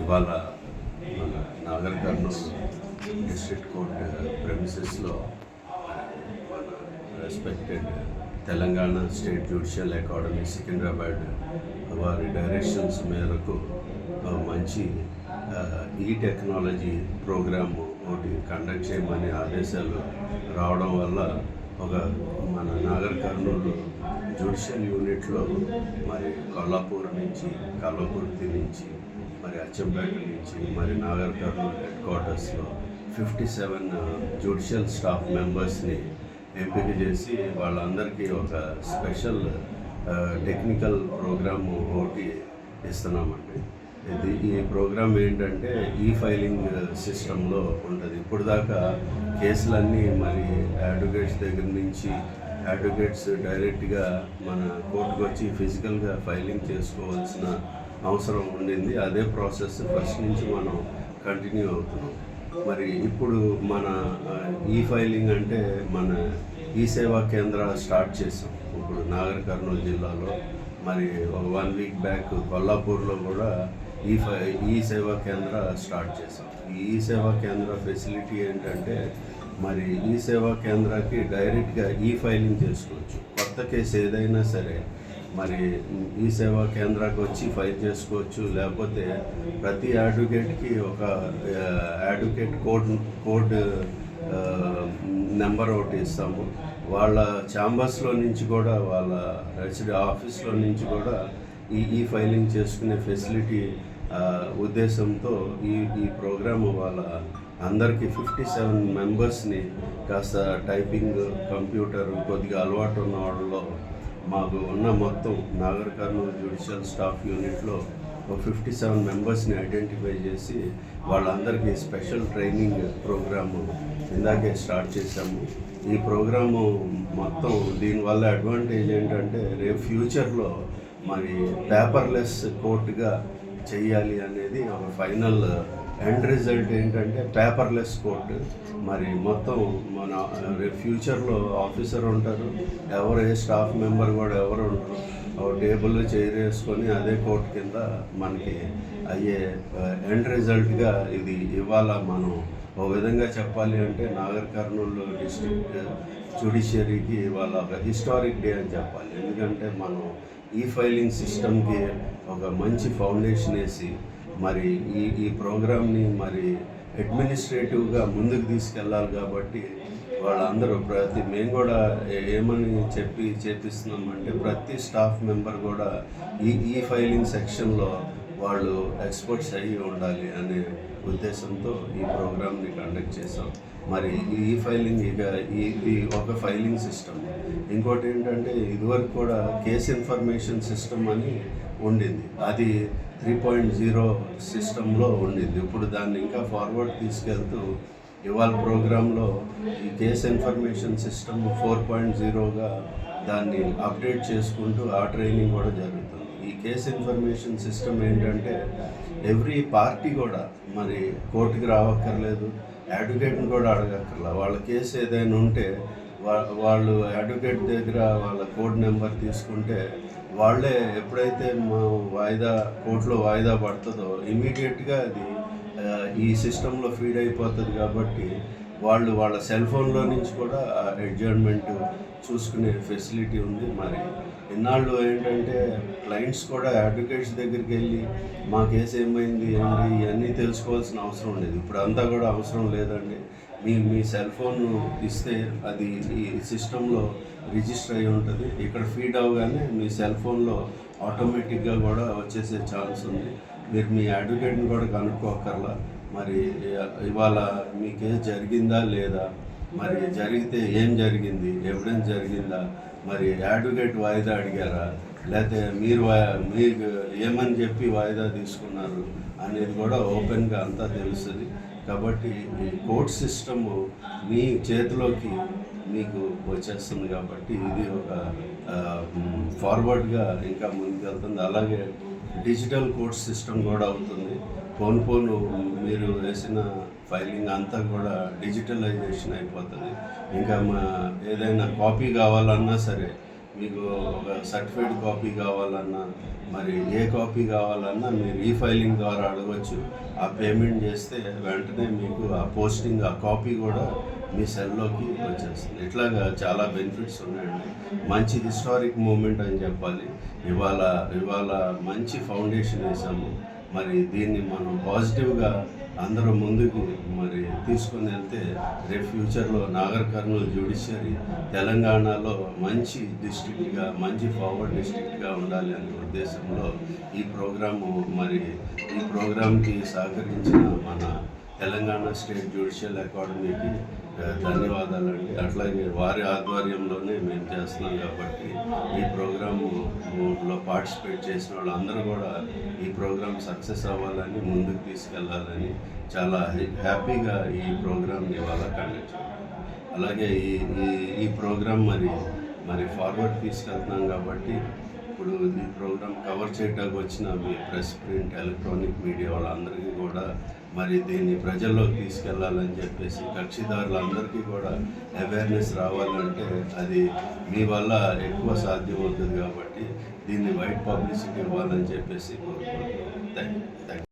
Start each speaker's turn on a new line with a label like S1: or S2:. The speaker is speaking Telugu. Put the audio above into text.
S1: ఇవాళ మన నాగర్ కర్నూలు డిస్ట్రిక్ట్ కోర్ట్ ప్రెమిసెస్లో మన respected Telangana state judicial academy Secunderabad వారి డైరెక్షన్స్ మేరకు మంచి ఈ టెక్నాలజీ ప్రోగ్రాము ఒకటి కండక్ట్ చేయమని ఆదేశాలు రావడం వల్ల ఒక మన నాగర్ కర్నూలు జ్యుడిషియల్ యూనిట్లో మరి కొల్లాపూర్ నుంచి కల్వకుర్తి నుంచి మరి అచ్చంపేట నుంచి మరి నాగర్ కర్నూలు హెడ్ క్వార్టర్స్లో 57 జ్యుడిషియల్ స్టాఫ్ మెంబర్స్ని ఎంపిక చేసి వాళ్ళందరికీ ఒక స్పెషల్ టెక్నికల్ ప్రోగ్రాము ఒకటి ఇస్తున్నామండి. ఈ ప్రోగ్రామ్ ఏంటంటే ఈ ఫైలింగ్ సిస్టంలో ఉంటుంది. ఇప్పుడు దాకా కేసులన్నీ మరి అడ్వకేట్స్ దగ్గర నుంచి అడ్వకేట్స్ డైరెక్ట్గా మన కోర్టుకు వచ్చి ఫిజికల్గా ఫైలింగ్ చేసుకోవాల్సిన అవసరం ఉండింది. అదే ప్రాసెస్ ఫస్ట్ నుంచి మనం కంటిన్యూ అవుతున్నాం. మరి ఇప్పుడు మన ఈ ఫైలింగ్ అంటే మన ఈ సేవా కేంద్ర స్టార్ట్ చేసాం. ఇప్పుడు నాగర్ కర్నూలు జిల్లాలో మరి ఒక 1 వీక్ బ్యాక్ కొల్లాపూర్లో కూడా ఈ సేవా కేంద్ర స్టార్ట్ చేసాం. ఈ సేవా కేంద్ర ఫెసిలిటీ ఏంటంటే మరి ఈ సేవా కేంద్రానికి డైరెక్ట్గా ఈ ఫైలింగ్ చేసుకోవచ్చు. కొత్త కేసు ఏదైనా సరే మరి ఈ సేవా కేంద్రానికి వచ్చి ఫైల్ చేసుకోవచ్చు. లేకపోతే ప్రతి అడ్వకేట్కి ఒక అడ్వకేట్ కోడ్ నెంబర్ ఒకటి ఇస్తాము. వాళ్ళ ఛాంబర్స్లో నుంచి కూడా వాళ్ళ ఆఫీస్లో నుంచి కూడా ఈ ఫైలింగ్ చేసుకునే ఫెసిలిటీ ఉద్దేశంతో ఈ ప్రోగ్రామ్ వాళ్ళ అందరికీ 57 మెంబర్స్ని కాస్త టైపింగ్ కంప్యూటర్ కొద్దిగా అలవాటు ఉన్న వాళ్ళలో మాకు ఉన్న మొత్తం నాగర్ కర్నూలు జ్యుడిషియల్ స్టాఫ్ యూనిట్లో 57 మెంబర్స్ని ఐడెంటిఫై చేసి వాళ్ళందరికీ స్పెషల్ ట్రైనింగ్ ప్రోగ్రాము ఇందాకే స్టార్ట్ చేశాము. ఈ ప్రోగ్రాము మొత్తం దీనివల్ల అడ్వాంటేజ్ ఏంటంటే రేపు ఫ్యూచర్లో మరి పేపర్లెస్ కోర్టుగా చెయ్యాలి అనేది ఒక ఫైనల్ ఎండ్ రిజల్ట్ ఏంటంటే పేపర్లెస్ కోర్టు. మరి మొత్తం మన రేపు ఫ్యూచర్లో ఆఫీసర్ ఉంటారు, ఎవరు ఏ స్టాఫ్ మెంబర్ కూడా ఎవరు ఉంటారు, ఒక టేబుల్ చైర్ వేసుకొని అదే కోర్టు కింద మనకి అయ్యే ఎండ్ రిజల్ట్గా ఇది ఇవాళ మనం ఒక విధంగా చెప్పాలి అంటే నాగర్ కర్నూలు డిస్ట్రిక్ట్ జ్యుడిషియరీకి ఇవాళ ఒక హిస్టారిక్ డే అని చెప్పాలి. ఎందుకంటే మనం ఈ ఫైలింగ్ సిస్టమ్కి ఒక మంచి ఫౌండేషన్ వేసి మరి ఈ ప్రోగ్రామ్ని మరి అడ్మినిస్ట్రేటివ్గా ముందుకు తీసుకెళ్ళాలి. కాబట్టి వాళ్ళందరూ మేము కూడా ఏమని చేపిస్తున్నామంటే ప్రతి స్టాఫ్ మెంబర్ కూడా ఈ ఫైలింగ్ సెక్షన్లో వాళ్ళు ఎక్స్పర్ట్స్ అయ్యి ఉండాలి అనే ఉద్దేశంతో ఈ ప్రోగ్రామ్ని కండక్ట్ చేసాం. మరి ఈ ఫైలింగ్ ఇది ఒక ఫైలింగ్ సిస్టమ్. ఇంకోటి ఏంటంటే ఇదివరకు కూడా కేస్ ఇన్ఫర్మేషన్ సిస్టమ్ అని ఉండింది. అది 3.0 సిస్టంలో ఉండింది. ఇప్పుడు దాన్ని ఇంకా ఫార్వర్డ్ తీసుకెళ్తూ ఇవాళ ప్రోగ్రాంలో ఈ కేస్ ఇన్ఫర్మేషన్ సిస్టమ్ 4.0గా దాన్ని అప్డేట్ చేసుకుంటూ ఆ ట్రైనింగ్ కూడా జరుగుతుంది. ఈ కేస్ ఇన్ఫర్మేషన్ సిస్టమ్ ఏంటంటే ఎవ్రీ పార్టీ కూడా మరి కోర్టుకి రావక్కర్లేదు, అడ్వకేట్ని కూడా అడగక్కర్లా. వాళ్ళ కేసు ఏదైనా ఉంటే వాళ్ళు అడ్వకేట్ దగ్గర వాళ్ళ కోడ్ నెంబర్ తీసుకుంటే వాళ్ళే ఎప్పుడైతే మా కోర్టులో వాయిదా పడుతుందో ఇమీడియట్గా అది ఈ సిస్టంలో ఫీడ్ అయిపోతుంది. కాబట్టి వాళ్ళ సెల్ ఫోన్లో నుంచి కూడా అడ్జర్న్మెంట్ చూసుకునే ఫెసిలిటీ ఉంది. మరి ఇన్నాళ్ళు ఏంటంటే క్లయింట్స్ కూడా అడ్వకేట్స్ దగ్గరికి వెళ్ళి మా కేసు ఏమైంది ఏంటి ఇవన్నీ తెలుసుకోవాల్సిన అవసరం ఉండేది. ఇప్పుడు అంతా కూడా అవసరం లేదండి. మీ సెల్ ఫోన్ ఇస్తే అది ఈ సిస్టంలో రిజిస్టర్ అయి ఉంటుంది. ఇక్కడ ఫీడ్ అవ్వగానే మీ సెల్ ఫోన్లో ఆటోమేటిక్గా కూడా వచ్చేసే ఛాన్స్ ఉంది. మీరు మీ అడ్వకేట్ని కూడా కనుక్కోకర్లా. మరి ఇవాళ మీ కేసు జరిగిందా లేదా, మరి జరిగితే ఏం జరిగింది, ఎవిడెన్స్ జరిగిందా, మరి అడ్వకేట్ వాయిదా అడిగారా, లేకపోతే మీకు ఏమని చెప్పి వాయిదా తీసుకున్నారు అనేది కూడా ఓపెన్గా అంతా తెలుస్తుంది. కాబట్టి ఈ కోర్ట్ సిస్టము మీ చేతిలోకి మీకు వచ్చేస్తుంది. కాబట్టి ఇది ఒక ఫార్వర్డ్గా ఇంకా ముందుకెళ్తుంది. అలాగే డిజిటల్ కోర్ట్ సిస్టమ్ కూడా అవుతుంది. పోను మీరు వేసిన ఫైలింగ్ అంతా కూడా డిజిటలైజేషన్ అయిపోతుంది. ఇంకా ఏదైనా కాపీ కావాలన్నా సరే మీకు ఒక సర్టిఫైడ్ కాపీ కావాలన్నా, మరి ఏ కాపీ కావాలన్నా మీరు ఈ ఫైలింగ్ ద్వారా అడగవచ్చు. ఆ పేమెంట్ చేస్తే వెంటనే మీకు ఆ పోస్టింగ్, ఆ కాపీ కూడా మీ సెల్లోకి వచ్చేస్తుంది. ఇట్లాగా చాలా బెనిఫిట్స్ ఉన్నాయండి. మంచి హిస్టారిక్ మూమెంట్ అని చెప్పాలి. ఇవాళ ఇవాళ మంచి ఫౌండేషన్ వేసాము. మరి దీన్ని మనం పాజిటివ్గా అందరూ ముందుకు మరి తీసుకొని వెళ్తే రేపు ఫ్యూచర్లో నాగర్ కర్నూలు జ్యుడిషియరీ తెలంగాణలో మంచి డిస్ట్రిక్ట్గా, మంచి ఫార్వర్డ్ డిస్ట్రిక్ట్గా ఉండాలి అనే ఉద్దేశంలో ఈ ప్రోగ్రాము మరి ఈ ప్రోగ్రాంకి సహకరించిన మన తెలంగాణ స్టేట్ జ్యుడిషియల్ అకాడమీకి ధన్యవాదాలండి. అట్లాగే వారి ఆధ్వర్యంలోనే మేము చేస్తున్నాం కాబట్టి ఈ ప్రోగ్రాములో పార్టిసిపేట్ చేసిన వాళ్ళందరూ కూడా ఈ ప్రోగ్రామ్ సక్సెస్ అవ్వాలని, ముందుకు తీసుకెళ్ళాలని చాలా హ్యాపీగా ఈ ప్రోగ్రామ్ని ఇవాళ కండక్ట్ చేయాలి. అలాగే ఈ ఈ ఈ ప్రోగ్రామ్ మరి ఫార్వర్డ్ తీసుకెళ్తున్నాం కాబట్టి ఇప్పుడు ఈ ప్రోగ్రామ్ కవర్ చేయడానికి వచ్చిన మీ ప్రెస్, ప్రింట్, ఎలక్ట్రానిక్ మీడియా వాళ్ళందరికీ కూడా మరి దీన్ని ప్రజల్లోకి తీసుకెళ్లాలని చెప్పేసి, కక్షిదారులందరికీ కూడా అవేర్నెస్ రావాలంటే అది మీ వల్ల ఎక్కువ సాధ్యమవుతుంది కాబట్టి దీన్ని వైడ్ పబ్లిసిటీ ఇవ్వాలని చెప్పేసి కోరుకుంటున్నాను. Thank you.